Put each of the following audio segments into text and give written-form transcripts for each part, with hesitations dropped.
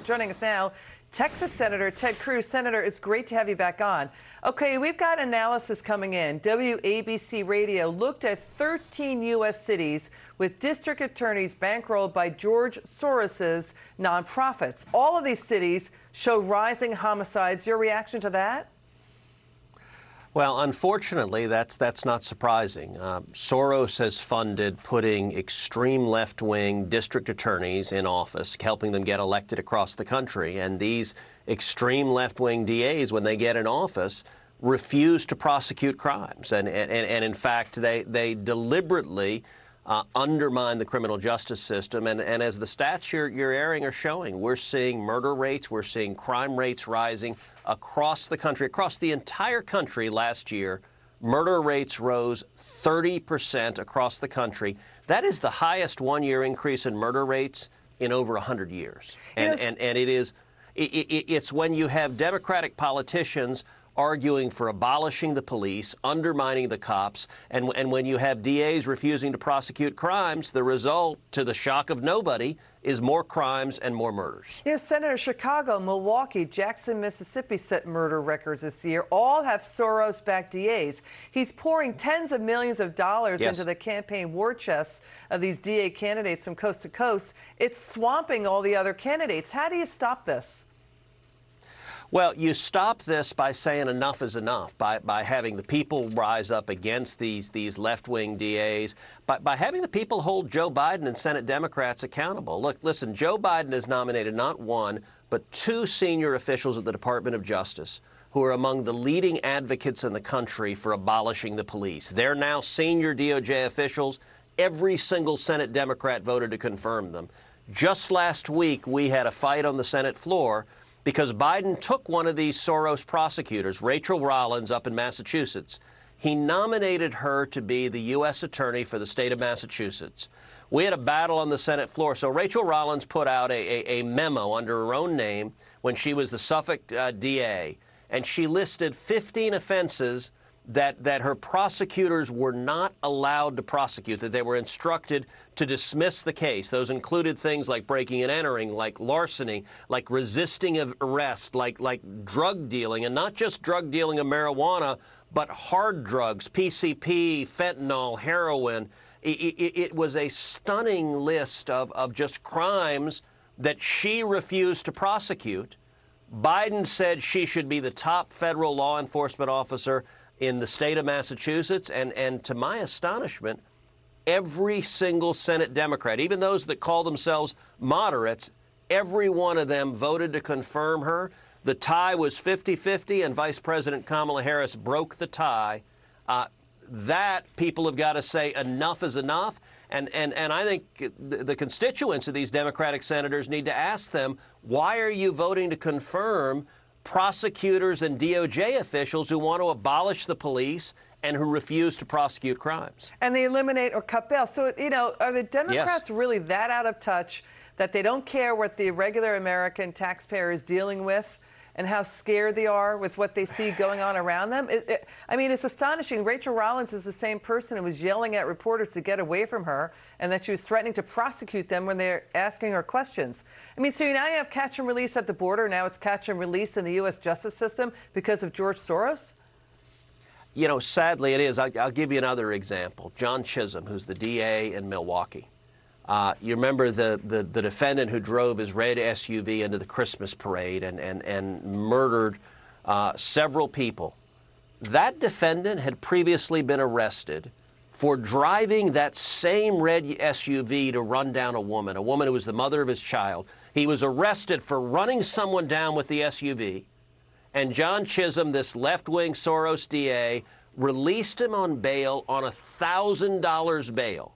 joining us now, Texas Senator Ted Cruz. Senator, it's great to have you back on. Okay, we've got analysis coming in. WABC Radio looked at 13 U.S. cities with district attorneys bankrolled by George Soros's nonprofits. All of these cities show rising homicides. Your reaction to that? Well, unfortunately, that's not surprising. Soros has funded putting extreme left-wing district attorneys in office, helping them get elected across the country. And these extreme left-wing DAs, when they get in office, refuse to prosecute crimes. And in fact, they deliberately undermine the criminal justice system. And as the stats you're airing are showing, we're seeing murder rates, we're seeing crime rates rising across the country. Across the entire country last year, murder rates rose 30% across the country. That is the highest one-year increase in murder rates in over 100 years. And it's when you have Democratic politicians arguing for abolishing the police, undermining the cops, and when you have DAs refusing to prosecute crimes, the result, to the shock of nobody, is more crimes and more murders. You know, Senator, Chicago, Milwaukee, Jackson, Mississippi set murder records this year. All have Soros-backed DAs. He's pouring tens of millions of dollars into the campaign war chests of these DA candidates from coast to coast. It's swamping all the other candidates. How do you stop this? Well, you stop this by saying enough is enough, by having the people rise up against these left-wing DAs, by having the people hold Joe Biden and Senate Democrats accountable. Look, listen, Joe Biden has nominated not one, but two senior officials at the Department of Justice who are among the leading advocates in the country for abolishing the police. They're now senior DOJ officials. Every single Senate Democrat voted to confirm them. Just last week, we had a fight on the Senate floor because Biden took one of these Soros prosecutors, Rachel Rollins, up in Massachusetts. He nominated her to be the U.S. attorney for the state of Massachusetts. We had a battle on the Senate floor. So Rachel Rollins put out a memo under her own name when she was the Suffolk DA, and she listed 15 offenses that her prosecutors were not allowed to prosecute, that they were instructed to dismiss the case. Those included things like breaking and entering, like larceny, like resisting of arrest, like drug dealing, and not just drug dealing of marijuana, but hard drugs, PCP, fentanyl, heroin. It was a stunning list of just crimes that she refused to prosecute. Biden said she should be the top federal law enforcement officer in the state of Massachusetts, and to my astonishment, every single Senate Democrat, even those that call themselves moderates, every one of them voted to confirm her. The tie was 50-50, and Vice President Kamala Harris broke the tie. That, people have got to say, enough is enough. And I think the constituents of these Democratic senators need to ask them, why are you voting to confirm prosecutors and DOJ officials who want to abolish the police and who refuse to prosecute crimes? And they eliminate or cut bail. So, you know, are the Democrats really that out of touch that they don't care what the regular American taxpayer is dealing with and how scared they are with what they see going on around them? I mean, it's astonishing. Rachel Rollins is the same person who was yelling at reporters to get away from her and that she was threatening to prosecute them when they're asking her questions. I mean, so now you have catch and release at the border. Now it's catch and release in the U.S. justice system because of George Soros? You know, sadly it is. I'll give you another example. John Chisholm, who's the DA in Milwaukee. You remember the defendant who drove his red SUV into the Christmas parade and murdered several people. That defendant had previously been arrested for driving that same red SUV to run down a woman who was the mother of his child. He was arrested for running someone down with the SUV. And John Chisholm, this left-wing Soros DA, released him on bail on $1,000 bail.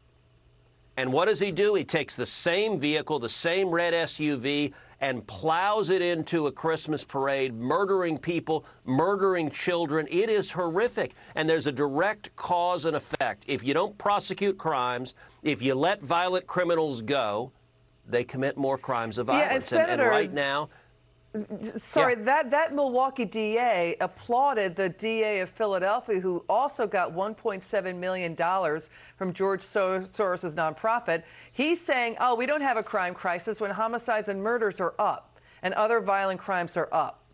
And what does he do? He takes the same vehicle, the same red SUV, and plows it into a Christmas parade, murdering people, murdering children. It is horrific. And there's a direct cause and effect. If you don't prosecute crimes, if you let violent criminals go, they commit more crimes of violence. Yeah, and Senator, and right now, sorry, that Milwaukee DA applauded the DA of Philadelphia, who also got $1.7 million from George Soros's nonprofit. He's saying, oh, we don't have a crime crisis when homicides and murders are up. and other violent crimes are up.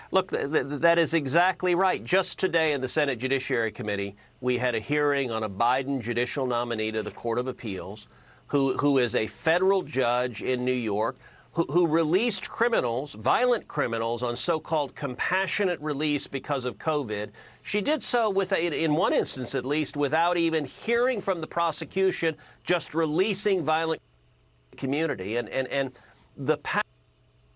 Look, that is exactly right. Just today in the Senate Judiciary Committee, we had a hearing on a Biden judicial nominee to the Court of Appeals who is a federal judge in New York who released criminals, violent criminals, on so-called compassionate release because of COVID. She did so in one instance at least, without even hearing from the prosecution, just releasing violent community. And the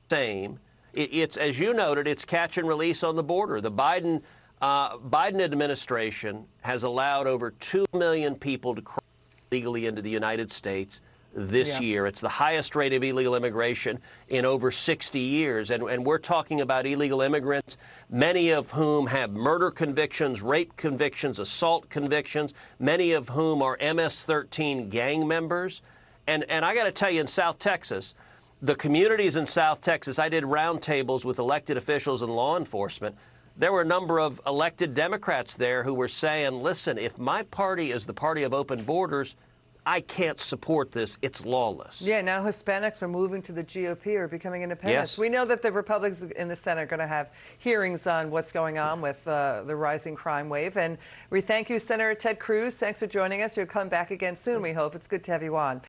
same. It's, as you noted, it's catch and release on the border. The Biden administration has allowed over 2 million people to cross legally into the United States this year. It's the highest rate of illegal immigration in over 60 years. And we're talking about illegal immigrants, many of whom have murder convictions, rape convictions, assault convictions, many of whom are MS-13 gang members. And I got to tell you, in South Texas, the communities in South Texas, I did roundtables with elected officials and law enforcement. There were a number of elected Democrats there who were saying, listen, if my party is the party of open borders, I can't support this. It's lawless. Yeah, now Hispanics are moving to the GOP or becoming independents. Yes. We know that the Republicans in the Senate are going to have hearings on what's going on with the rising crime wave. And we thank you, Senator Ted Cruz. Thanks for joining us. You'll come back again soon, we hope. It's good to have you on.